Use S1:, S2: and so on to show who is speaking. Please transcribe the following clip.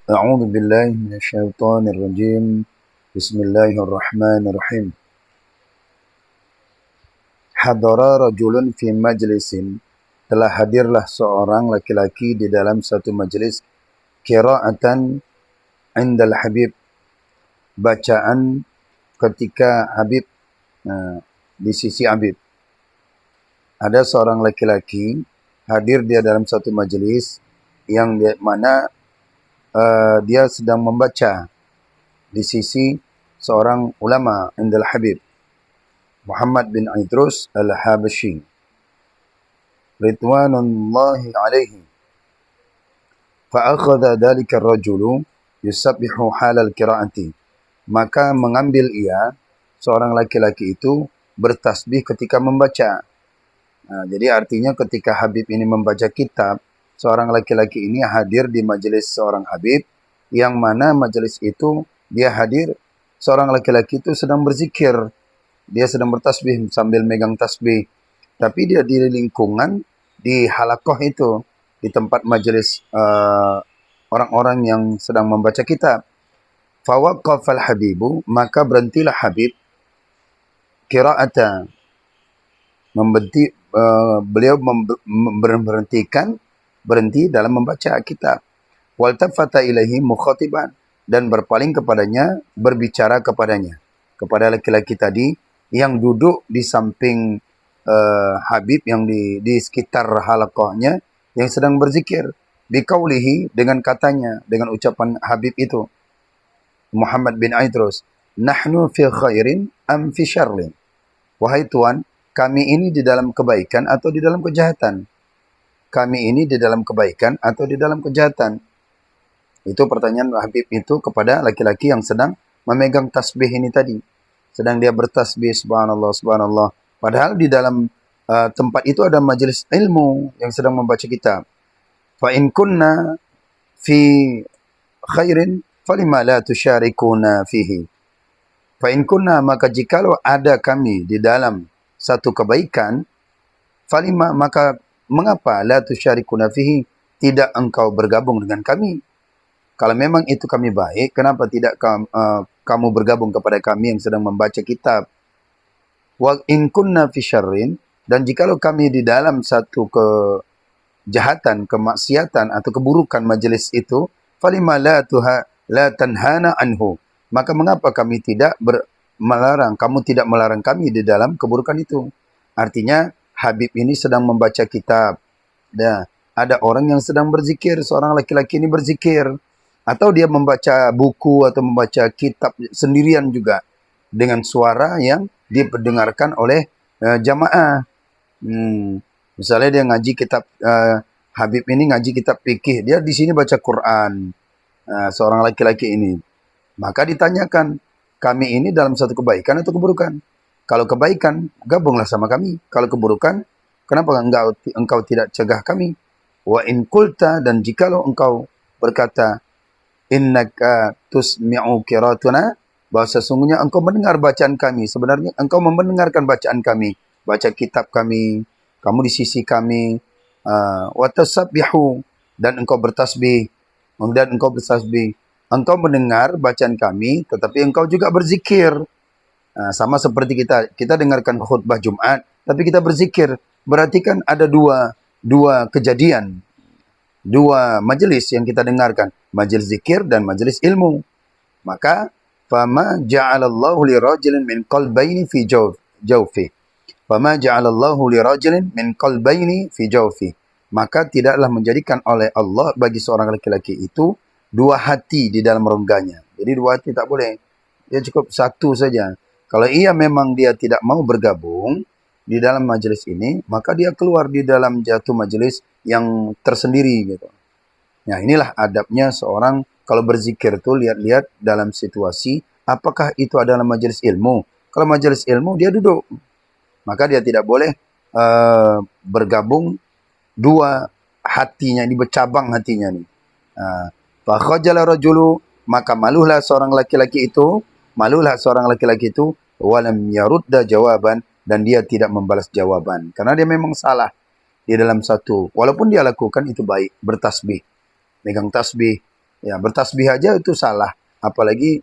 S1: أعوذ بالله من الشيطان الرجيم. بسم الله الرحمن الرحيم. Hadara rajulun fi majlisin. Telah hadirlah seorang laki-laki di dalam satu majlis. Qira'atan indal Habib. Bacaan ketika Habib, di sisi Habib. Ada seorang laki-laki hadir dia dalam satu majlis yang mana dia sedang membaca di sisi seorang ulama indal Habib, Muhammad bin Idrus al-Habashi ridwanullahi alaihi. Fa'akhadha dhalika ar-rajulu yusabbihu halal qira'ati. Maka mengambil ia, seorang laki-laki itu, bertasbih ketika membaca. Jadi artinya ketika Habib ini membaca kitab, seorang laki-laki ini hadir di majelis seorang Habib, yang mana majelis itu dia hadir, seorang laki-laki itu sedang berzikir, dia sedang bertasbih sambil megang tasbih, tapi dia di lingkungan, di halakoh itu, di tempat majelis orang-orang yang sedang membaca kitab. Fawaqafal habibu, maka berhentilah Habib, qira'ata, beliau berhenti dalam membaca kitab. Waltafata ilaihi mukhatiban, dan berpaling kepadanya, berbicara kepadanya, kepada laki-laki tadi yang duduk di samping Habib, yang di sekitar halaqahnya, yang sedang berzikir. Biqaulihi, dengan katanya, dengan ucapan Habib itu, Muhammad bin Idrus, nahnu fi khairin am fi syarrin. Wahai Tuan, kami ini di dalam kebaikan atau di dalam kejahatan? Kami ini di dalam kebaikan atau di dalam kejahatan? Itu pertanyaan Habib itu kepada laki-laki yang sedang memegang tasbih ini tadi. Sedang dia bertasbih, subhanallah, subhanallah. Padahal di dalam tempat itu ada majelis ilmu yang sedang membaca kitab. Fa in kunna fi khairin falima la tusyarikuna fihi. Fa in kunna, maka jikalau ada kami di dalam satu kebaikan, falima, maka mengapa la tusyarikuna fihi, tidak engkau bergabung dengan kami? Kalau memang itu kami baik, kenapa tidak kamu bergabung kepada kami yang sedang membaca kitab? Wa in kunna fi syarrin, dan jikalau kami di dalam satu kejahatan, kemaksiatan atau keburukan majelis itu, falima la tanhana anhu, maka mengapa kami tidak melarang, kamu tidak melarang kami di dalam keburukan itu? Artinya Habib ini sedang membaca kitab. Ada orang yang sedang berzikir, seorang laki-laki ini berzikir, atau dia membaca buku atau membaca kitab sendirian juga dengan suara yang diperdengarkan oleh jamaah. Misalnya dia ngaji kitab, Habib ini ngaji kitab fikih, dia di sini baca Quran, seorang laki-laki ini. Maka ditanyakan, kami ini dalam satu kebaikan atau keburukan? Kalau kebaikan, gabunglah sama kami. Kalau keburukan, kenapa engkau tidak cegah kami? Wa in qulta, dan jikalau engkau berkata, innaka tusmi'u qiratuna, bahwa sesungguhnya engkau mendengar bacaan kami. Sebenarnya engkau mendengarkan bacaan kami, baca kitab kami, kamu di sisi kami. Wa tasabbihu, dan engkau bertasbih. Engkau mendengar bacaan kami, tetapi engkau juga berzikir. Sama seperti kita dengarkan khutbah Jumat, tapi kita berzikir. Berarti kan ada dua kejadian, dua majelis yang kita dengarkan, majelis zikir dan majelis ilmu. Maka fama ja'alallahu li rajulin min qalbayni fi jawfi. Fama ja'alallahu li rajulin min qalbayni fi jawfi. Maka tidaklah menjadikan oleh Allah bagi seorang laki-laki itu dua hati di dalam rongganya. Jadi dua hati tak boleh. Dia cukup satu saja. Kalau ia memang dia tidak mau bergabung di dalam majelis ini, maka dia keluar di dalam jatuh majelis yang tersendiri gitu. Nah, inilah adabnya seorang kalau berzikir tuh, lihat-lihat dalam situasi, apakah itu adalah majelis ilmu. Kalau majelis ilmu, dia duduk. Maka dia tidak boleh bergabung dua hatinya, ini bercabang hatinya nih. Fa khajala rajulu, maka maluhlah seorang laki-laki itu, walam yarudda jawaban, dan dia tidak membalas jawaban, karena dia memang salah di dalam satu, walaupun dia lakukan itu baik, bertasbih, megang tasbih, Ya, bertasbih aja itu salah. Apalagi